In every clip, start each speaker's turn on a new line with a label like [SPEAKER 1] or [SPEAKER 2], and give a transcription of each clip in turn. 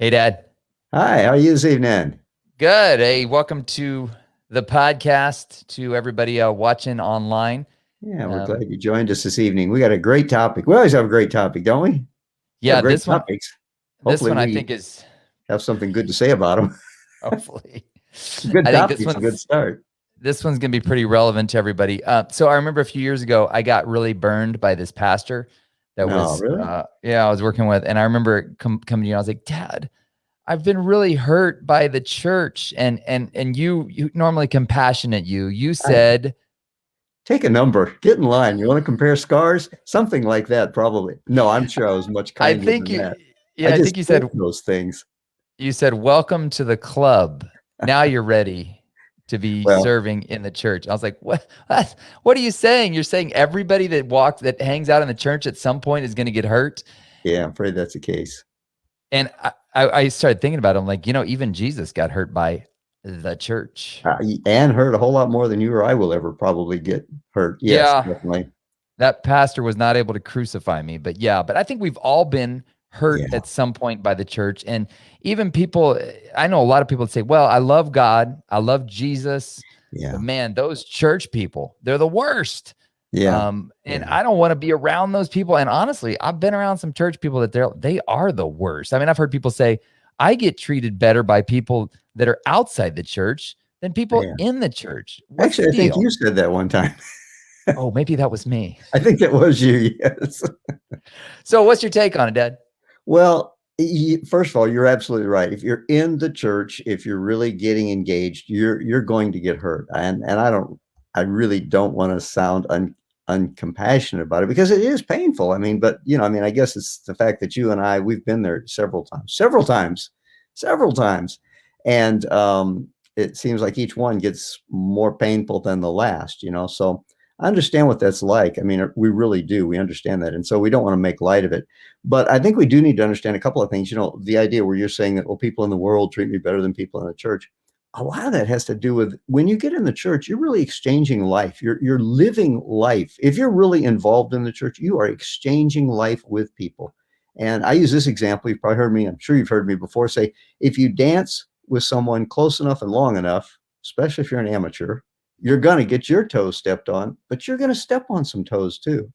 [SPEAKER 1] Hey, Dad.
[SPEAKER 2] Hi, how are you this evening?
[SPEAKER 1] Good. Hey, welcome to the podcast to everybody watching online.
[SPEAKER 2] Yeah, we're
[SPEAKER 1] Um,
[SPEAKER 2] glad you joined us this evening. We got a great topic. We always have a great topic, don't we? We have
[SPEAKER 1] yeah,
[SPEAKER 2] great
[SPEAKER 1] this one,
[SPEAKER 2] topics.
[SPEAKER 1] this
[SPEAKER 2] Hopefully,
[SPEAKER 1] one I
[SPEAKER 2] we
[SPEAKER 1] think is
[SPEAKER 2] have something good to say about them.
[SPEAKER 1] hopefully,
[SPEAKER 2] Good
[SPEAKER 1] I think this
[SPEAKER 2] topic's a good
[SPEAKER 1] one's
[SPEAKER 2] start.
[SPEAKER 1] this one's gonna be pretty relevant to everybody. So I remember a few years ago, I got really burned by this pastor that
[SPEAKER 2] No,
[SPEAKER 1] was,
[SPEAKER 2] really?
[SPEAKER 1] yeah, I was working with, and I remember coming to you. I was like, Dad, I've been really hurt by the church, and you normally compassionate. You
[SPEAKER 2] I
[SPEAKER 1] said.
[SPEAKER 2] take a number, get in line. You want to compare scars? Something like that, probably. No, I'm sure I was much
[SPEAKER 1] I
[SPEAKER 2] kinder
[SPEAKER 1] think
[SPEAKER 2] than
[SPEAKER 1] you
[SPEAKER 2] that. I
[SPEAKER 1] yeah, I
[SPEAKER 2] just
[SPEAKER 1] think you
[SPEAKER 2] think
[SPEAKER 1] said
[SPEAKER 2] those things.
[SPEAKER 1] welcome to the club. Now you're ready to be
[SPEAKER 2] Well,
[SPEAKER 1] serving in the church. I was like, what are you saying? You're saying everybody that hangs out in the church at some point is going to get hurt?
[SPEAKER 2] yeah, I'm afraid that's the case.
[SPEAKER 1] And I started thinking about it. I'm like, even Jesus got hurt by the church.
[SPEAKER 2] And hurt a whole lot more than you or I will ever probably get hurt. Yes,
[SPEAKER 1] Yeah,
[SPEAKER 2] definitely.
[SPEAKER 1] that pastor was not able to crucify me, but I think we've all been hurt
[SPEAKER 2] Yeah,
[SPEAKER 1] at some point by the church. And even people, I know a lot of people that say, well, I love God, I love Jesus, but
[SPEAKER 2] yeah,
[SPEAKER 1] man, those church people, they're the worst.
[SPEAKER 2] yeah,
[SPEAKER 1] And
[SPEAKER 2] yeah.
[SPEAKER 1] I don't want to be around those people. And honestly, I've been around some church people that they are the worst. I mean, I've heard people say, I get treated better by people that are outside the church than people
[SPEAKER 2] Yeah.
[SPEAKER 1] in the church. What's the
[SPEAKER 2] Actually, I think
[SPEAKER 1] deal?
[SPEAKER 2] you said that one time.
[SPEAKER 1] Oh, maybe that was me.
[SPEAKER 2] I think that was you, yes.
[SPEAKER 1] So what's your take on it, Dad?
[SPEAKER 2] Well, first of all, you're absolutely right. If you're in the church, if you're really getting engaged, you're going to get hurt. And I really don't want to sound uncompassionate about it because it is painful. I mean, but I guess it's the fact that you and we've been there several times. And it seems like each one gets more painful than the last. So I understand what that's like. I mean, we really do. We understand that. And so we don't want to make light of it. But I think we do need to understand a couple of things. The idea where you're saying that, well, people in the world treat me better than people in the church. A lot of that has to do with when you get in the church, you're really exchanging life. You're living life. If you're really involved in the church, you are exchanging life with people. And I use this example. You've probably heard me. I'm sure you've heard me before say, if you dance with someone close enough and long enough, especially if you're an amateur, you're going to get your toes stepped on, but you're going to step on some toes too.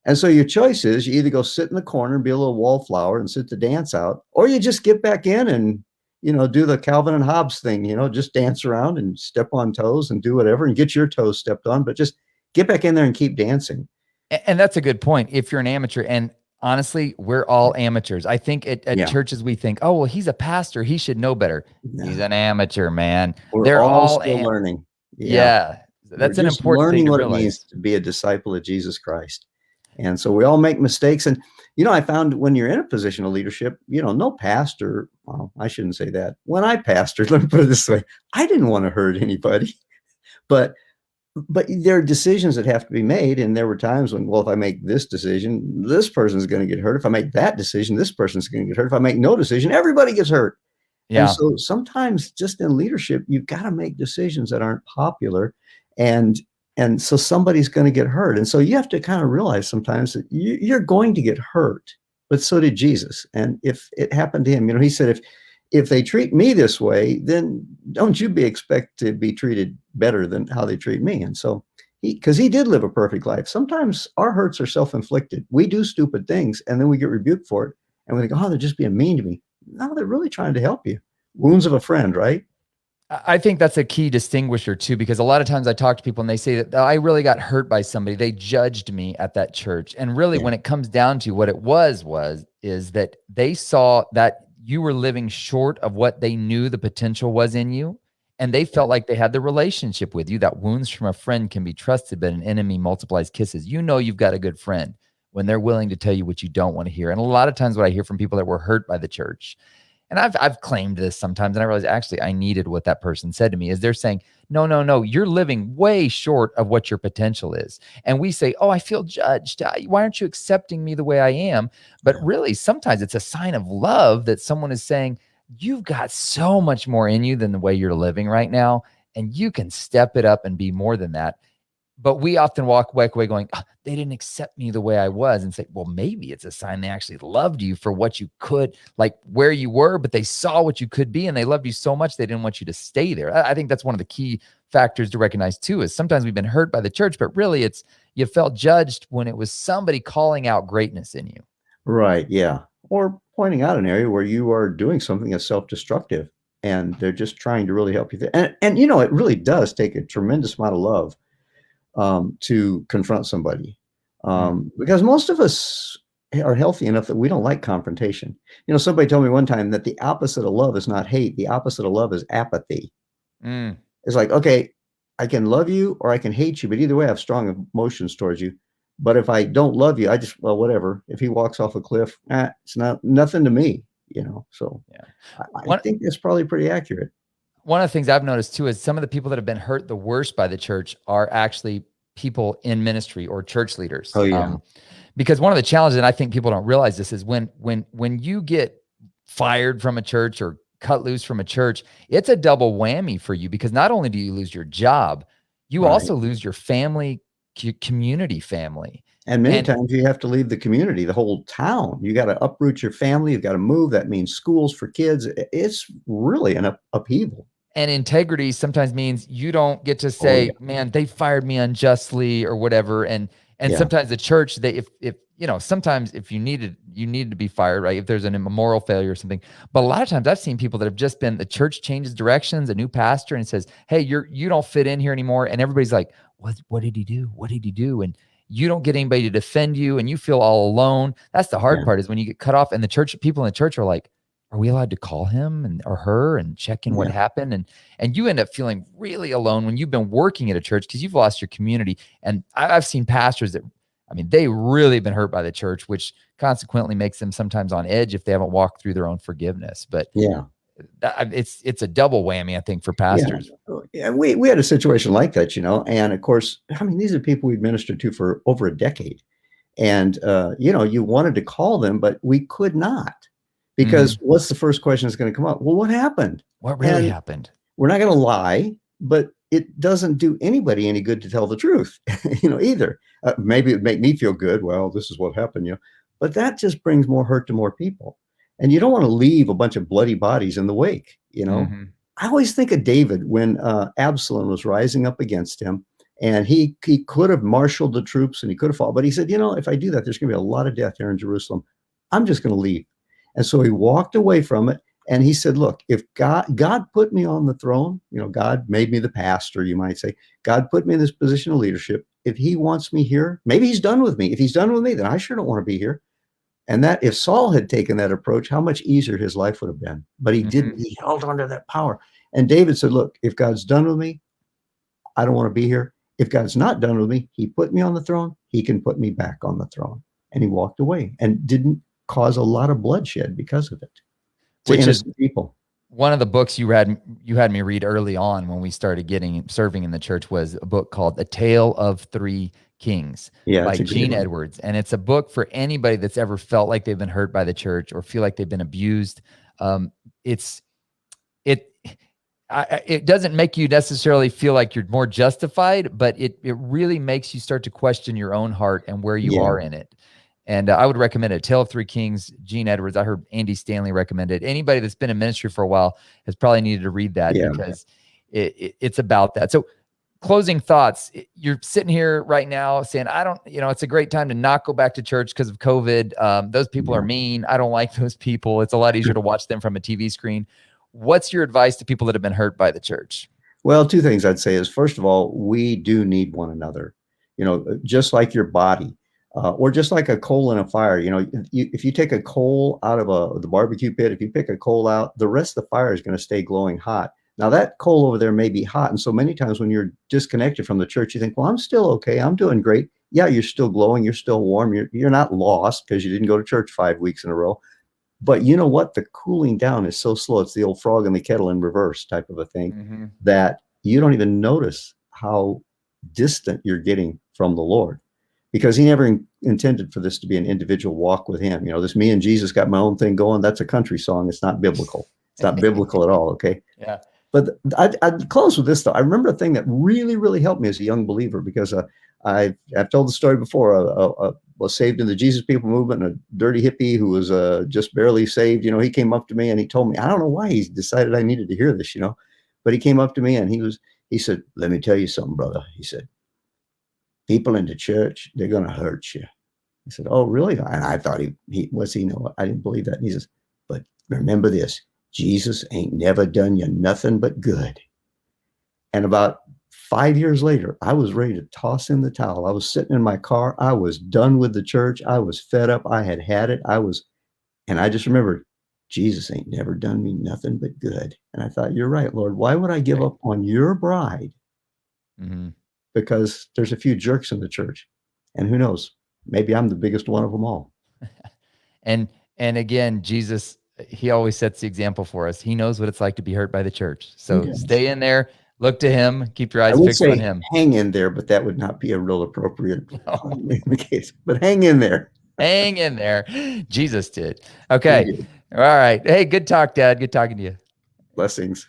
[SPEAKER 2] And so your choice is you either go sit in the corner and be a little wallflower and sit the dance out, or you just get back in and, do the Calvin and Hobbes thing, just dance around and step on toes and do whatever and get your toes stepped on, but just get back in there and keep dancing.
[SPEAKER 1] And that's a good point. If you're an amateur, and honestly, we're all amateurs. I think at
[SPEAKER 2] Yeah.
[SPEAKER 1] churches we think, oh well, he's a pastor, he should know better. He's
[SPEAKER 2] No,
[SPEAKER 1] an amateur, man.
[SPEAKER 2] we're
[SPEAKER 1] They're
[SPEAKER 2] all
[SPEAKER 1] all,
[SPEAKER 2] still learning. Yeah.
[SPEAKER 1] yeah.
[SPEAKER 2] We're
[SPEAKER 1] That's an
[SPEAKER 2] just
[SPEAKER 1] important thing
[SPEAKER 2] learning
[SPEAKER 1] to
[SPEAKER 2] what it means
[SPEAKER 1] realize.
[SPEAKER 2] to be a disciple of Jesus Christ. And so we all make mistakes. And, I found when you're in a position of leadership, no pastor, well, I shouldn't say that. When I pastored, let me put it this way, I didn't want to hurt anybody, but there are decisions that have to be made. And there were times when, well, if I make this decision, this person's going to get hurt. If I make that decision, this person's going to get hurt. If I make no decision, everybody gets hurt. And
[SPEAKER 1] Yeah.
[SPEAKER 2] so sometimes just in leadership, you've got to make decisions that aren't popular. And so somebody's going to get hurt. And so you have to kind of realize sometimes that you're going to get hurt, but so did Jesus. And if it happened to him, he said, if they treat me this way, then don't you be expect to be treated better than how they treat me. And so because he did live a perfect life. Sometimes our hurts are self-inflicted. We do stupid things and then we get rebuked for it. And we think, oh, they're just being mean to me. No, they're really trying to help you. Wounds of a friend, right?
[SPEAKER 1] I think that's a key distinguisher too, because a lot of times I talk to people and they say that, "Oh, I really got hurt by somebody. They judged me at that church." And really,
[SPEAKER 2] Yeah.
[SPEAKER 1] when it comes down to what it is that they saw that you were living short of what they knew the potential was in you. And they
[SPEAKER 2] Yeah.
[SPEAKER 1] felt like they had the relationship with you. That wounds from a friend can be trusted, but an enemy multiplies kisses. You've got a good friend when they're willing to tell you what you don't want to hear. And a lot of times what I hear from people that were hurt by the church, and I've claimed this sometimes, and I realize actually I needed what that person said to me, is they're saying, no, no, no, you're living way short of what your potential is. And we say, oh, I feel judged. Why aren't you accepting me the way I am? But
[SPEAKER 2] Yeah.
[SPEAKER 1] really, sometimes it's a sign of love that someone is saying, you've got so much more in you than the way you're living right now. And you can step it up and be more than that. But we often walk away going, "Ah, they didn't accept me the way I was," and say, well, maybe it's a sign they actually loved you for what you could, like where you were, but they saw what you could be and they loved you so much they didn't want you to stay there. I think that's one of the key factors to recognize too, is sometimes we've been hurt by the church, but really it's you felt judged when it was somebody calling out greatness in you.
[SPEAKER 2] Right, yeah. Or pointing out an area where you are doing something that's self-destructive, and they're just trying to really help you. And you know, it really does take a tremendous amount of love to confront somebody,
[SPEAKER 1] Mm,
[SPEAKER 2] because most of us are healthy enough that we don't like confrontation. You know, somebody told me one time that the opposite of love is not hate. The opposite of love is apathy.
[SPEAKER 1] mm.
[SPEAKER 2] It's like, okay, I can love you or I can hate you, but either way, I have strong emotions towards you. But if I don't love you, I just, well, whatever. If he walks off a cliff, it's not nothing to me, you know. So
[SPEAKER 1] Yeah.
[SPEAKER 2] I
[SPEAKER 1] One
[SPEAKER 2] think that's probably pretty accurate.
[SPEAKER 1] one of the things I've noticed too is some of the people that have been hurt the worst by the church are actually people in ministry or church leaders.
[SPEAKER 2] Oh yeah,
[SPEAKER 1] Because one of the challenges, and I think people don't realize this, is when you get fired from a church or cut loose from a church, it's a double whammy for you because not only do you lose your job, you
[SPEAKER 2] right.
[SPEAKER 1] also lose your family, community family.
[SPEAKER 2] And many
[SPEAKER 1] And
[SPEAKER 2] times you have to leave the community, the whole town. You got to uproot your family. You've got to move. That means schools for kids. It's really an upheaval.
[SPEAKER 1] and integrity sometimes means you don't get to
[SPEAKER 2] Oh
[SPEAKER 1] say,
[SPEAKER 2] yeah,
[SPEAKER 1] man, they fired me unjustly or whatever. And
[SPEAKER 2] yeah,
[SPEAKER 1] sometimes the church, they if you know, sometimes if you needed to be fired, right? If there's an immoral failure or something. But a lot of times I've seen people that have just been, the church changes directions, a new pastor, and says, hey, you don't fit in here anymore. And everybody's like, what did he do? What did he do? And you don't get anybody to defend you and you feel all alone. That's the hard
[SPEAKER 2] yeah,
[SPEAKER 1] part, is when you get cut off and the church people in the church are like, are we allowed to call him and or her and check in what
[SPEAKER 2] yeah,
[SPEAKER 1] happened? And you end up feeling really alone when you've been working at a church because you've lost your community. And I've seen pastors that, I mean, they really been hurt by the church, which consequently makes them sometimes on edge if they haven't walked through their own forgiveness. But
[SPEAKER 2] yeah.
[SPEAKER 1] it's a double whammy, I think, for
[SPEAKER 2] Yeah.
[SPEAKER 1] pastors.
[SPEAKER 2] Yeah, we had a situation like that, you know, and of course, I mean, these are people we've ministered to for over a decade. And, you know, you wanted to call them, but we could not because
[SPEAKER 1] Mhm.
[SPEAKER 2] what's the first question that's going to come up? Well, what happened?
[SPEAKER 1] What really
[SPEAKER 2] And
[SPEAKER 1] happened?
[SPEAKER 2] we're not going to lie, but it doesn't do anybody any good to tell the truth, you know, either. Maybe it'd make me feel good. Well, this is what happened, you know, but that just brings more hurt to more people. And you don't want to leave a bunch of bloody bodies in the wake, you know.
[SPEAKER 1] Mhm.
[SPEAKER 2] I always think of David when Absalom was rising up against him, and he could have marshaled the troops and he could have fought, but he said, you know, if I do that, there's going to be a lot of death here in Jerusalem. I'm just going to leave. And so he walked away from it. And he said, look, if God put me on the throne, you know, God made me the pastor, you might say, God put me in this position of leadership. If he wants me here, maybe he's done with me. If he's done with me, then I sure don't want to be here. And that if Saul had taken that approach, how much easier his life would have been. But he didn't.
[SPEAKER 1] Mhm.
[SPEAKER 2] He held on to that power. And David said, look, if God's done with me, I don't want to be here. If God's not done with me, he put me on the throne. He can put me back on the throne. And he walked away and didn't cause a lot of bloodshed because of it to
[SPEAKER 1] Which is
[SPEAKER 2] innocent people.
[SPEAKER 1] one of the books you had me read early on when we started getting serving in the church was a book called A Tale of Three Kings
[SPEAKER 2] Yeah,
[SPEAKER 1] by
[SPEAKER 2] it's a great
[SPEAKER 1] Gene
[SPEAKER 2] one.
[SPEAKER 1] Edwards. And it's a book for anybody that's ever felt like they've been hurt by the church or feel like they've been abused. It's it it doesn't make you necessarily feel like you're more justified, but it really makes you start to question your own heart and where you
[SPEAKER 2] Yeah,
[SPEAKER 1] are in it. And I would recommend it. Tale of Three Kings, Gene Edwards. I heard Andy Stanley recommend it. Anybody that's been in ministry for a while has probably needed to read that
[SPEAKER 2] yeah.
[SPEAKER 1] because it's about that. So, closing thoughts. You're sitting here right now saying, I don't, it's a great time to not go back to church because of COVID. Those people are
[SPEAKER 2] Yeah.
[SPEAKER 1] mean. I don't like those people. It's a lot easier to watch them from a TV screen. What's your advice to people that have been hurt by the church?
[SPEAKER 2] Well, 2 things I'd say is, first of all, we do need one another. You know, just like your body, or just like a coal in a fire, you know, if you take a coal out of the barbecue pit, if you pick a coal out, the rest of the fire is gonna stay glowing hot. Now that coal over there may be hot, and so many times when you're disconnected from the church, you think, "Well, I'm still okay. I'm doing great." Yeah, you're still glowing, you're still warm, you're not lost because you didn't go to church 5 weeks in a row. But you know what? The cooling down is so slow. It's the old frog in the kettle in reverse type of a thing
[SPEAKER 1] Mm-hmm.
[SPEAKER 2] that you don't even notice how distant you're getting from the Lord because he never intended for this to be an individual walk with him. You know, this me and Jesus got my own thing going. That's a country song. It's not biblical. It's not biblical at all. Okay.
[SPEAKER 1] Yeah.
[SPEAKER 2] But I'd close with this though. I remember a thing that really, really helped me as a young believer because I've told the story before. Was saved in the Jesus People movement, and a dirty hippie who was just barely saved. You know, he came up to me and he told me, I don't know why he decided I needed to hear this. You know, but he came up to me and he said, "Let me tell you something, brother." He said, "People in the church, they're going to hurt you." I said, "Oh, really?" And I thought he know. I didn't believe that. And he says, "But remember this: Jesus ain't never done you nothing but good." And about 5 years later, I was ready to toss in the towel. I was sitting in my car. I was done with the church. I was fed up. I had it. And I just remembered, Jesus ain't never done me nothing but good. And I thought, you're right, Lord. Why would I give
[SPEAKER 1] Right.
[SPEAKER 2] up on your bride?
[SPEAKER 1] Mhm.
[SPEAKER 2] Because there's a few jerks in the church. And who knows? Maybe I'm the biggest one of them all.
[SPEAKER 1] And and again, Jesus, he always sets the example for us. He knows what it's like to be hurt by the church.
[SPEAKER 2] He
[SPEAKER 1] So
[SPEAKER 2] does.
[SPEAKER 1] stay in there, look to him, keep your
[SPEAKER 2] I
[SPEAKER 1] eyes
[SPEAKER 2] would
[SPEAKER 1] fixed on
[SPEAKER 2] say
[SPEAKER 1] him.
[SPEAKER 2] hang in there, but that would not be a real appropriate
[SPEAKER 1] No,
[SPEAKER 2] in the case. But hang in there.
[SPEAKER 1] hang in there. Jesus did.
[SPEAKER 2] He
[SPEAKER 1] Okay.
[SPEAKER 2] did.
[SPEAKER 1] All right. Hey, good talk, Dad. Good talking to you.
[SPEAKER 2] Blessings.